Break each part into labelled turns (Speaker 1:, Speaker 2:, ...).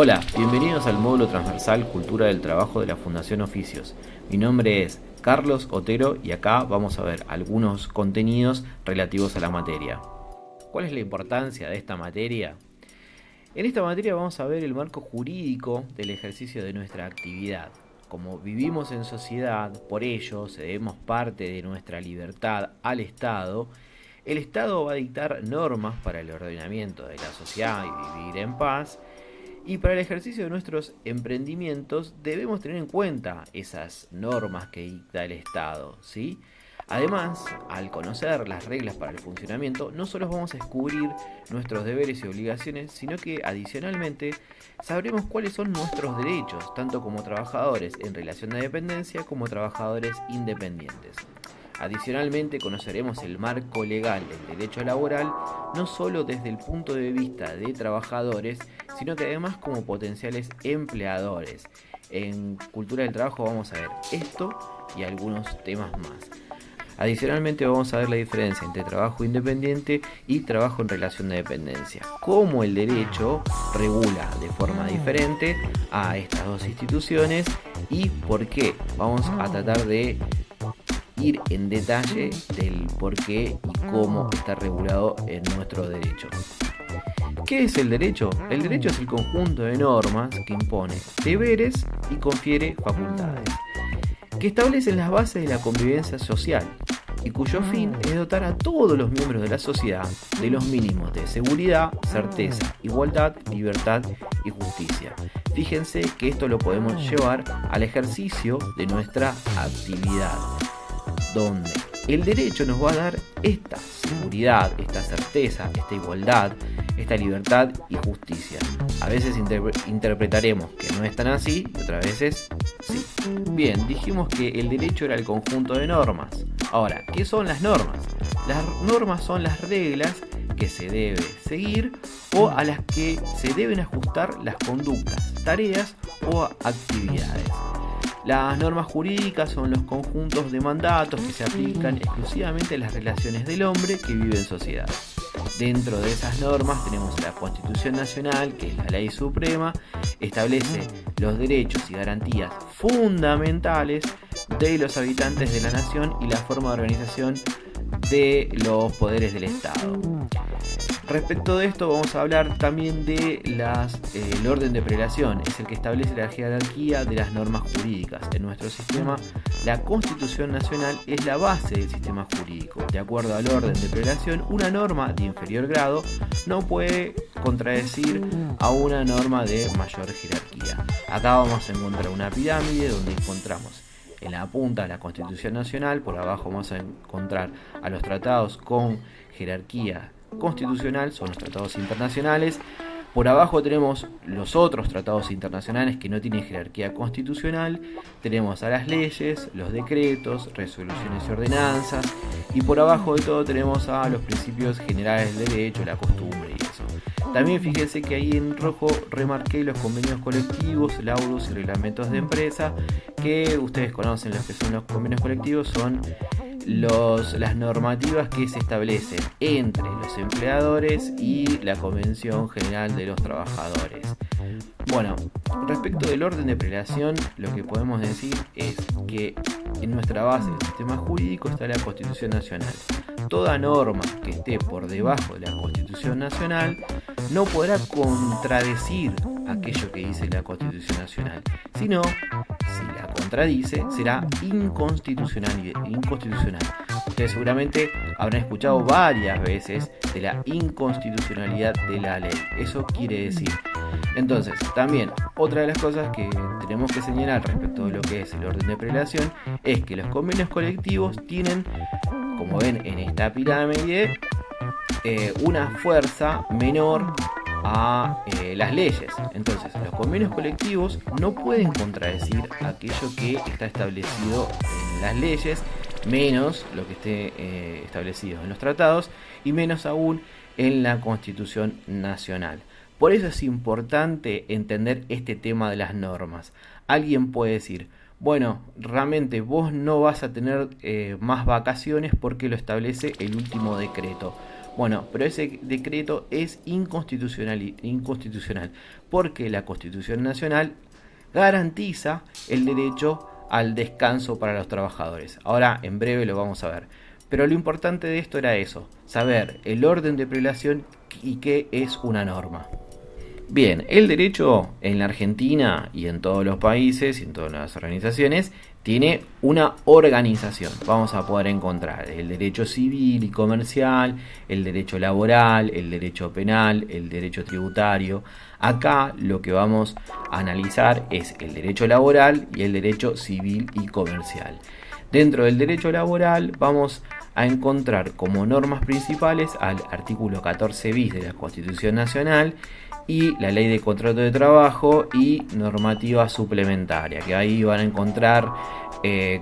Speaker 1: Hola, bienvenidos al módulo transversal Cultura del Trabajo de la Fundación Oficios. Mi nombre es Carlos Otero y acá vamos a ver algunos contenidos relativos a la materia. ¿Cuál es la importancia de esta materia? En esta materia vamos a ver el marco jurídico del ejercicio de nuestra actividad. Como vivimos en sociedad, por ello cedemos parte de nuestra libertad al Estado. El Estado va a dictar normas para el ordenamiento de la sociedad y vivir en paz. Y para el ejercicio de nuestros emprendimientos debemos tener en cuenta esas normas que dicta el Estado, ¿sí? Además, al conocer las reglas para el funcionamiento, no solo vamos a descubrir nuestros deberes y obligaciones, sino que adicionalmente sabremos cuáles son nuestros derechos, tanto como trabajadores en relación de dependencia como trabajadores independientes. Adicionalmente conoceremos el marco legal del derecho laboral, no solo desde el punto de vista de trabajadores, sino que además como potenciales empleadores. En Cultura del Trabajo vamos a ver esto y algunos temas más. Adicionalmente vamos a ver la diferencia entre trabajo independiente y trabajo en relación de dependencia. Cómo el derecho regula de forma diferente a estas dos instituciones y por qué. Vamos a tratar de ir en detalle del por qué y cómo está regulado en nuestro derecho. ¿Qué es el derecho? El derecho es el conjunto de normas que impone deberes y confiere facultades, que establecen las bases de la convivencia social y cuyo fin es dotar a todos los miembros de la sociedad de los mínimos de seguridad, certeza, igualdad, libertad y justicia. Fíjense que esto lo podemos llevar al ejercicio de nuestra actividad, donde el derecho nos va a dar esta seguridad, esta certeza, esta igualdad, esta libertad y justicia. A veces interpretaremos que no es tan así y otras veces sí. Bien, dijimos que el derecho era el conjunto de normas. Ahora, ¿qué son las normas? Las normas son las reglas que se debe seguir o a las que se deben ajustar las conductas, tareas o actividades. Las normas jurídicas son los conjuntos de mandatos que se aplican exclusivamente a las relaciones del hombre que vive en sociedad. Dentro de esas normas tenemos la Constitución Nacional, que es la ley suprema, establece los derechos y garantías fundamentales de los habitantes de la nación y la forma de organización de los poderes del Estado. Respecto de esto vamos a hablar también de el orden de prelación, es el que establece la jerarquía de las normas jurídicas. En nuestro sistema, la Constitución Nacional es la base del sistema jurídico. De acuerdo al orden de prelación, una norma de inferior grado no puede contradecir a una norma de mayor jerarquía. Acá vamos a encontrar una pirámide donde encontramos en la punta la Constitución Nacional, por abajo vamos a encontrar a los tratados con jerarquía constitucional, son los tratados internacionales. Por abajo tenemos los otros tratados internacionales que no tienen jerarquía constitucional. Tenemos a las leyes, los decretos, resoluciones y ordenanzas. Y por abajo de todo tenemos a los principios generales del derecho, la costumbre y eso. También fíjense que ahí en rojo remarqué los convenios colectivos, laudos y reglamentos de empresa, que ustedes conocen. Los que son los convenios colectivos son las normativas que se establecen entre los empleadores y la Convención General de los Trabajadores. Bueno, respecto del orden de prelación, lo que podemos decir es que en nuestra base del sistema jurídico está la Constitución Nacional. Toda norma que esté por debajo de la Constitución Nacional no podrá contradecir aquello que dice la Constitución Nacional, sino si la contradice será inconstitucional. Ustedes seguramente habrán escuchado varias veces de la inconstitucionalidad de la ley. Eso quiere decir. Entonces, también otra de las cosas que tenemos que señalar respecto de lo que es el orden de prelación es que los convenios colectivos tienen, como ven en esta pirámide, una fuerza menor a las leyes. Entonces, los convenios colectivos no pueden contradecir aquello que está establecido en las leyes, menos lo que esté establecido en los tratados y menos aún en la Constitución Nacional. Por eso es importante entender este tema de las normas. Alguien puede decir, bueno, realmente vos no vas a tener más vacaciones porque lo establece el último decreto. Bueno, pero ese decreto es inconstitucional porque la Constitución Nacional garantiza el derecho al descanso para los trabajadores. Ahora, en breve lo vamos a ver. Pero lo importante de esto era eso, saber el orden de prelación y qué es una norma. Bien, el derecho en la Argentina y en todos los países y en todas las organizaciones tiene una organización. Vamos a poder encontrar el derecho civil y comercial, el derecho laboral, el derecho penal, el derecho tributario. Acá lo que vamos a analizar es el derecho laboral y el derecho civil y comercial. Dentro del derecho laboral vamos a encontrar como normas principales al artículo 14 bis de la Constitución Nacional y la Ley de Contrato de Trabajo y normativa suplementaria, que ahí van a encontrar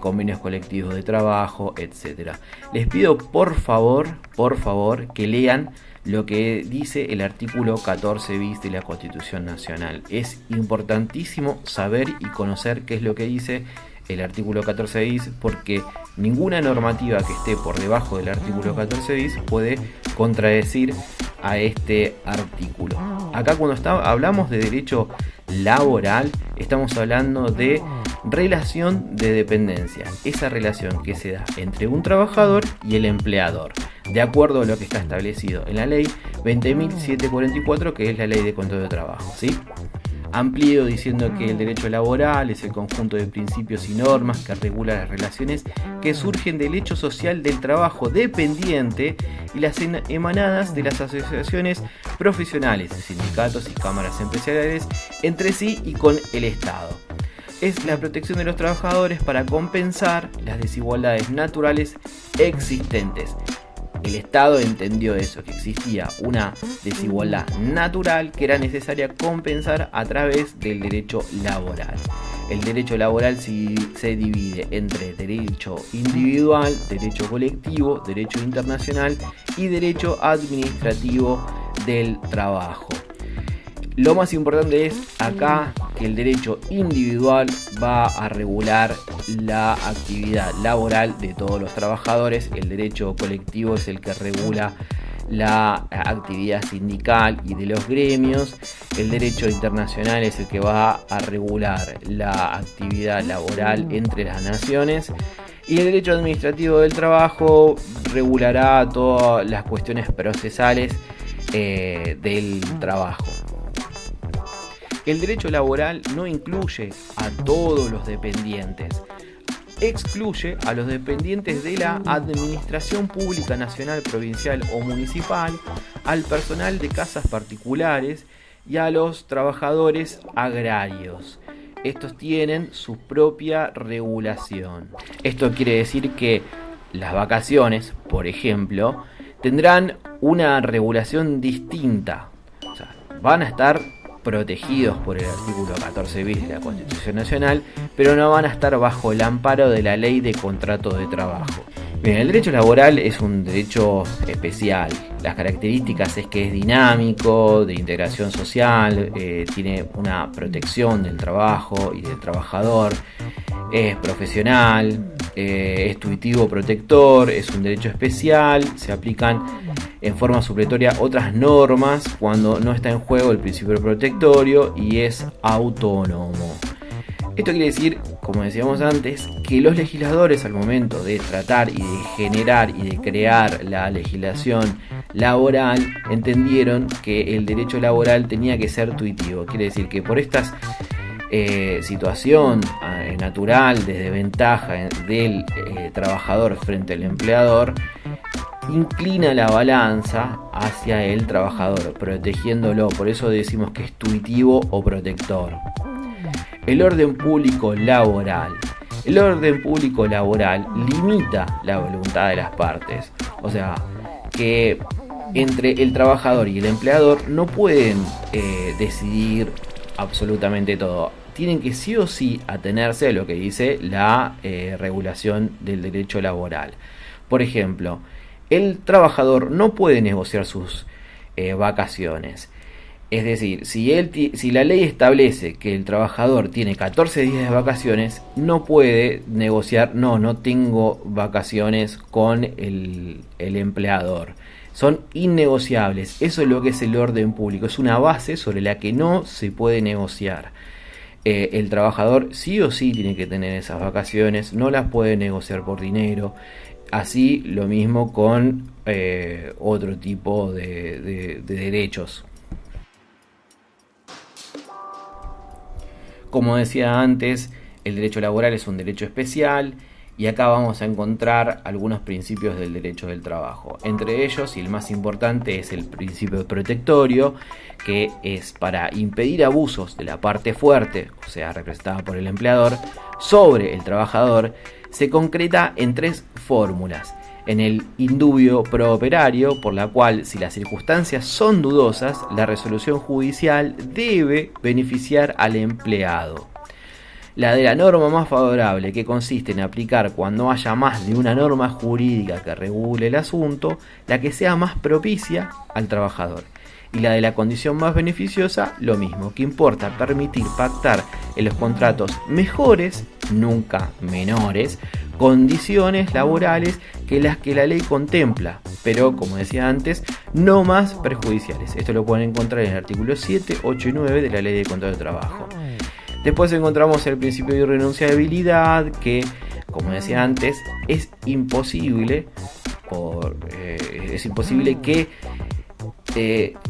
Speaker 1: convenios colectivos de trabajo, etcétera. Les pido por favor que lean lo que dice el artículo 14 bis de la Constitución Nacional. Es importantísimo saber y conocer qué es lo que dice el artículo 14 bis, porque ninguna normativa que esté por debajo del artículo 14 bis puede contradecir a este artículo. Acá cuando hablamos de derecho laboral, estamos hablando de relación de dependencia, esa relación que se da entre un trabajador y el empleador, de acuerdo a lo que está establecido en la ley 20.744, que es la ley de contrato de trabajo, ¿sí? Amplío diciendo que el derecho laboral es el conjunto de principios y normas que regula las relaciones que surgen del hecho social del trabajo dependiente y las emanadas de las asociaciones profesionales, sindicatos y cámaras empresariales entre sí y con el Estado. Es la protección de los trabajadores para compensar las desigualdades naturales existentes. El Estado entendió eso, que existía una desigualdad natural que era necesaria compensar a través del derecho laboral. El derecho laboral se divide entre derecho individual, derecho colectivo, derecho internacional y derecho administrativo del trabajo. Lo más importante es acá que el derecho individual va a regular la actividad laboral de todos los trabajadores. El derecho colectivo es el que regula la actividad sindical y de los gremios. El derecho internacional es el que va a regular la actividad laboral entre las naciones. Y el derecho administrativo del trabajo regulará todas las cuestiones procesales del trabajo. El derecho laboral no incluye a todos los dependientes, excluye a los dependientes de la administración pública nacional, provincial o municipal, al personal de casas particulares y a los trabajadores agrarios. Estos tienen su propia regulación. Esto quiere decir que las vacaciones, por ejemplo, tendrán una regulación distinta. O sea, van a estar protegidos por el artículo 14 bis de la Constitución Nacional, pero no van a estar bajo el amparo de la Ley de Contrato de Trabajo. Bien, el derecho laboral es un derecho especial. Las características es que es dinámico, de integración social, tiene una protección del trabajo y del trabajador, es profesional, es tuitivo protector, es un derecho especial, se aplican en forma supletoria otras normas cuando no está en juego el principio protectorio y es autónomo. Esto quiere decir, como decíamos antes, que los legisladores al momento de tratar y de generar y de crear la legislación laboral entendieron que el derecho laboral tenía que ser tuitivo. Quiere decir que por esta situación natural de desventaja del trabajador frente al empleador, inclina la balanza hacia el trabajador, protegiéndolo. Por eso decimos que es tuitivo o protector. El orden público laboral. El orden público laboral limita la voluntad de las partes. O sea, que entre el trabajador y el empleador no pueden decidir absolutamente todo. Tienen que sí o sí atenerse a lo que dice la regulación del derecho laboral. Por ejemplo, el trabajador no puede negociar sus vacaciones. Es decir, si la ley establece que el trabajador tiene 14 días de vacaciones, no puede negociar, no tengo vacaciones con el empleador. son innegociables. Eso es lo que es el orden público, es una base sobre la que no se puede negociar. El trabajador sí o sí tiene que tener esas vacaciones, no las puede negociar por dinero. Así lo mismo con otro tipo de derechos. Como decía antes, el derecho laboral es un derecho especial y acá vamos a encontrar algunos principios del derecho del trabajo. Entre ellos, y el más importante, es el principio protectorio, que es para impedir abusos de la parte fuerte, o sea, representada por el empleador, sobre el trabajador. Se concreta en 3 fórmulas. En el indubio pro operario, por la cual, si las circunstancias son dudosas, la resolución judicial debe beneficiar al empleado. La de la norma más favorable, que consiste en aplicar cuando haya más de una norma jurídica que regule el asunto, la que sea más propicia al trabajador. Y la de la condición más beneficiosa, lo mismo, que importa permitir pactar en los contratos mejores, nunca menores, condiciones laborales que las que la ley contempla, pero como decía antes, no más perjudiciales. Esto lo pueden encontrar en el artículo 7, 8 y 9 de la Ley de Contrato de Trabajo. Después encontramos el principio de irrenunciabilidad, que, como decía antes, es imposible que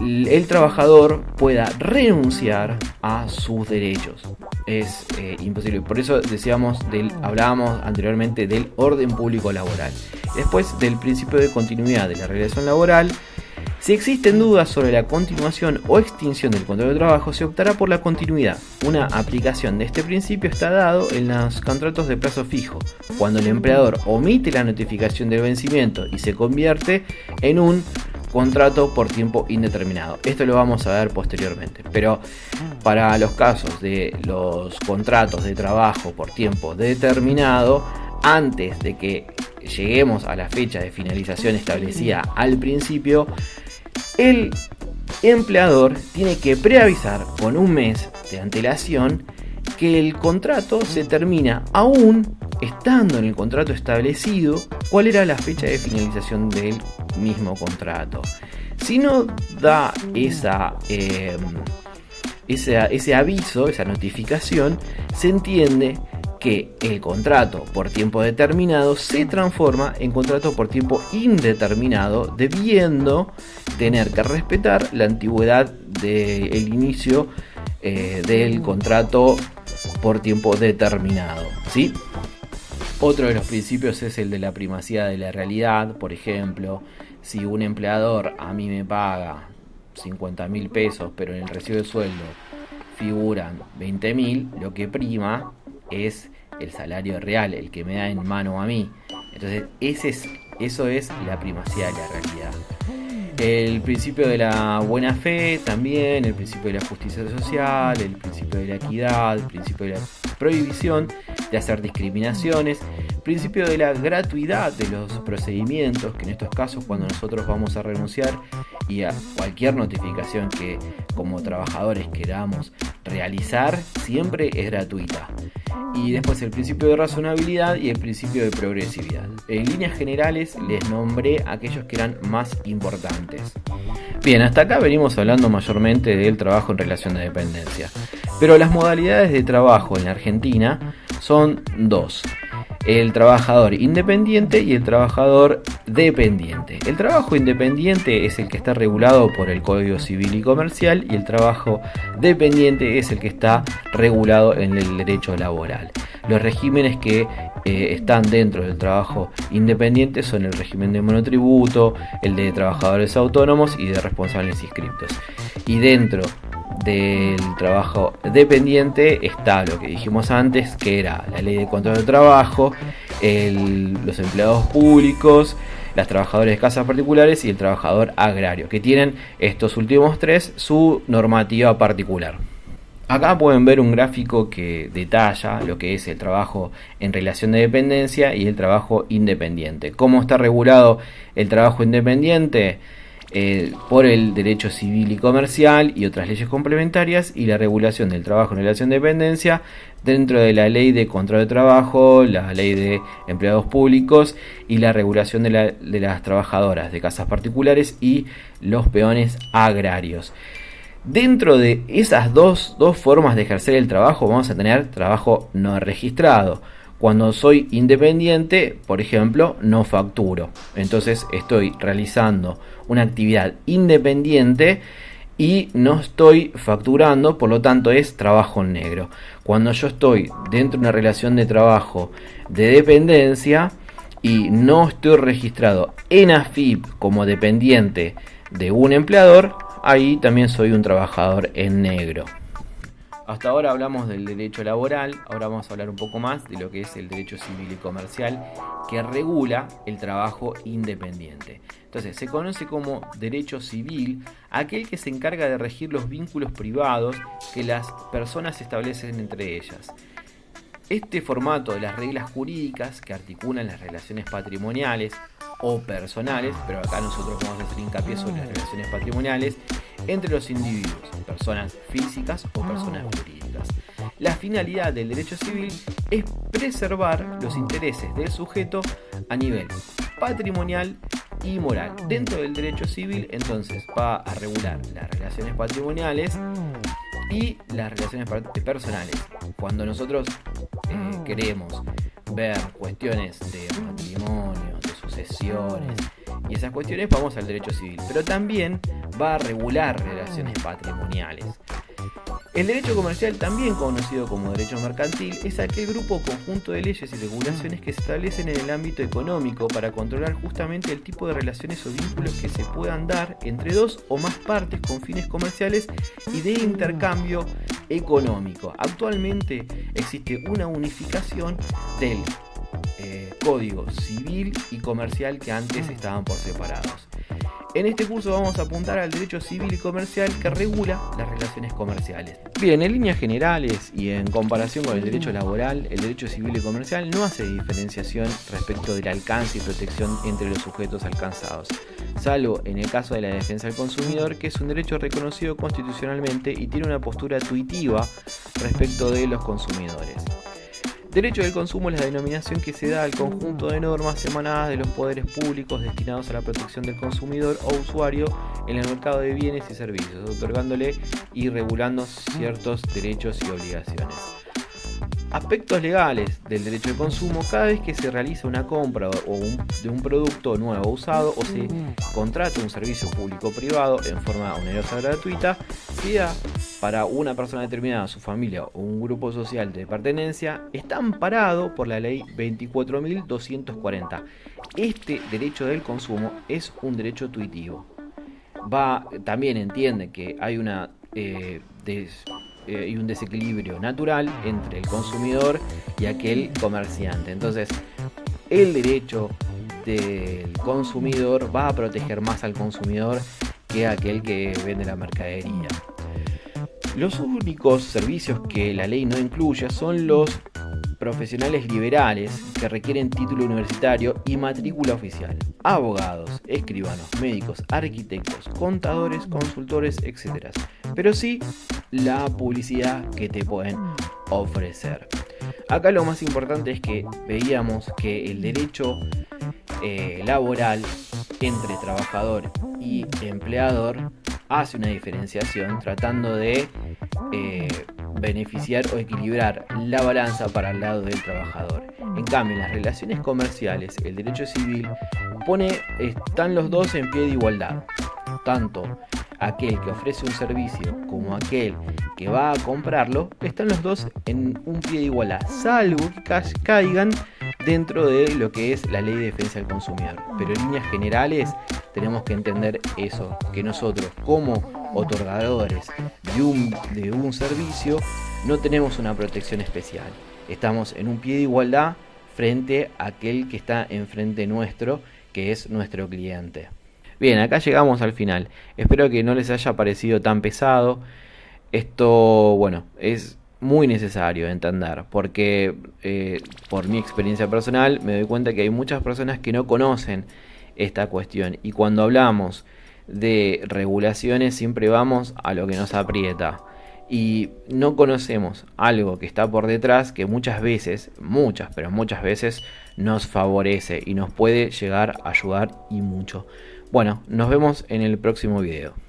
Speaker 1: el trabajador pueda renunciar a sus derechos. Es imposible. Por eso hablábamos anteriormente del orden público laboral. Después del principio de continuidad de la relación laboral. Si existen dudas sobre la continuación o extinción del contrato de trabajo, se optará por la continuidad. Una aplicación de este principio está dado en los contratos de plazo fijo, cuando el empleador omite la notificación del vencimiento y se convierte en un contrato por tiempo indeterminado. Esto lo vamos a ver posteriormente, pero para los casos de los contratos de trabajo por tiempo determinado, antes de que lleguemos a la fecha de finalización establecida al principio, el empleador tiene que preavisar con un mes de antelación que el contrato se termina, aún estando en el contrato establecido cuál era la fecha de finalización del mismo contrato. Si no da ese aviso, esa notificación, se entiende que el contrato por tiempo determinado se transforma en contrato por tiempo indeterminado, debiendo tener que respetar la antigüedad del inicio del contrato por tiempo determinado, ¿sí? Otro de los principios es el de la primacía de la realidad. Por ejemplo, si un empleador a mí me paga 50.000 pesos, pero en el recibo de sueldo figuran 20.000, lo que prima es el salario real, el que me da en mano a mí. Entonces eso es la primacía de la realidad. El principio de la buena fe también, el principio de la justicia social, el principio de la equidad, el principio de la prohibición de hacer discriminaciones, el principio de la gratuidad de los procedimientos, que en estos casos cuando nosotros vamos a renunciar y a cualquier notificación que como trabajadores queramos realizar, siempre es gratuita. Y después el principio de razonabilidad y el principio de progresividad. En líneas generales les nombré aquellos que eran más importantes. Bien, hasta acá venimos hablando mayormente del trabajo en relación de dependencia. Pero las modalidades de trabajo en la Argentina son 2. El trabajador independiente y el trabajador dependiente. El trabajo independiente es el que está regulado por el Código Civil y Comercial, y el trabajo dependiente es el que está regulado en el derecho laboral. Los regímenes que están dentro del trabajo independiente son el régimen de monotributo, el de trabajadores autónomos y de responsables inscriptos. Y dentro del trabajo dependiente está lo que dijimos antes, que era la ley de contrato de trabajo, los empleados públicos, las trabajadoras de casas particulares y el trabajador agrario, que tienen estos últimos 3 su normativa particular. Acá pueden ver un gráfico que detalla lo que es el trabajo en relación de dependencia y el trabajo independiente. ¿Cómo está regulado el trabajo independiente? por el derecho civil y comercial y otras leyes complementarias, y la regulación del trabajo en relación de dependencia dentro de la ley de contrato de trabajo, la ley de empleados públicos y la regulación de las trabajadoras de casas particulares y los peones agrarios. Dentro de esas dos formas de ejercer el trabajo vamos a tener trabajo no registrado. Cuando soy independiente, por ejemplo, no facturo. Entonces estoy realizando una actividad independiente y no estoy facturando, por lo tanto es trabajo en negro. Cuando yo estoy dentro de una relación de trabajo de dependencia y no estoy registrado en AFIP como dependiente de un empleador, ahí también soy un trabajador en negro. Hasta ahora hablamos del derecho laboral, ahora vamos a hablar un poco más de lo que es el derecho civil y comercial, que regula el trabajo independiente. Entonces, se conoce como derecho civil aquel que se encarga de regir los vínculos privados que las personas establecen entre ellas. Este formato de las reglas jurídicas que articulan las relaciones patrimoniales o personales, pero acá nosotros vamos a hacer hincapié sobre las relaciones patrimoniales entre los individuos, personas físicas o personas jurídicas. La finalidad del derecho civil es preservar los intereses del sujeto a nivel patrimonial y moral. Dentro del derecho civil, entonces, va a regular las relaciones patrimoniales y las relaciones personales. Cuando nosotros queremos ver cuestiones de matrimonio, de sucesiones y esas cuestiones, vamos al derecho civil, pero también va a regular relaciones patrimoniales. El derecho comercial, también conocido como derecho mercantil, es aquel grupo o conjunto de leyes y regulaciones que se establecen en el ámbito económico para controlar justamente el tipo de relaciones o vínculos que se puedan dar entre dos o más partes con fines comerciales y de intercambio económico. Actualmente existe una unificación del Código Civil y Comercial, que antes estaban por separados. En este curso vamos a apuntar al derecho civil y comercial, que regula las relaciones comerciales. Bien, en líneas generales y en comparación con el derecho laboral, el derecho civil y comercial no hace diferenciación respecto del alcance y protección entre los sujetos alcanzados, salvo en el caso de la defensa del consumidor, que es un derecho reconocido constitucionalmente y tiene una postura tuitiva respecto de los consumidores. Derecho del consumo es la denominación que se da al conjunto de normas emanadas de los poderes públicos destinados a la protección del consumidor o usuario en el mercado de bienes y servicios, otorgándole y regulando ciertos derechos y obligaciones. Aspectos legales del derecho de consumo: cada vez que se realiza una compra de un producto nuevo o usado, o se contrata un servicio público o privado en forma onerosa o gratuita, sea para una persona determinada, su familia o un grupo social de pertenencia, está amparado por la ley 24.240. Este derecho del consumo es un derecho tuitivo. También entiende que hay y un desequilibrio natural entre el consumidor y aquel comerciante. Entonces, el derecho del consumidor va a proteger más al consumidor que a aquel que vende la mercadería. Los únicos servicios que la ley no incluye son los profesionales liberales que requieren título universitario y matrícula oficial: abogados, escribanos, médicos, arquitectos, contadores, consultores, etc. Pero sí la publicidad que te pueden ofrecer. Acá lo más importante es que veíamos que el derecho laboral entre trabajador y empleador hace una diferenciación tratando de beneficiar o equilibrar la balanza para el lado del trabajador. En cambio, en las relaciones comerciales, el derecho civil están los dos en pie de igualdad. Tanto aquel que ofrece un servicio como aquel que va a comprarlo, están los dos en un pie de igualdad, salvo que caigan dentro de lo que es la ley de defensa del consumidor. Pero en líneas generales tenemos que entender eso, que nosotros como otorgadores de un servicio no tenemos una protección especial. Estamos en un pie de igualdad frente a aquel que está enfrente nuestro, que es nuestro cliente. Bien, acá llegamos al final. Espero que no les haya parecido tan pesado. Esto, es muy necesario entender, porque por mi experiencia personal me doy cuenta que hay muchas personas que no conocen esta cuestión, y cuando hablamos de regulaciones siempre vamos a lo que nos aprieta. Y no conocemos algo que está por detrás que muchas veces nos favorece y nos puede llegar a ayudar y mucho. Bueno, nos vemos en el próximo video.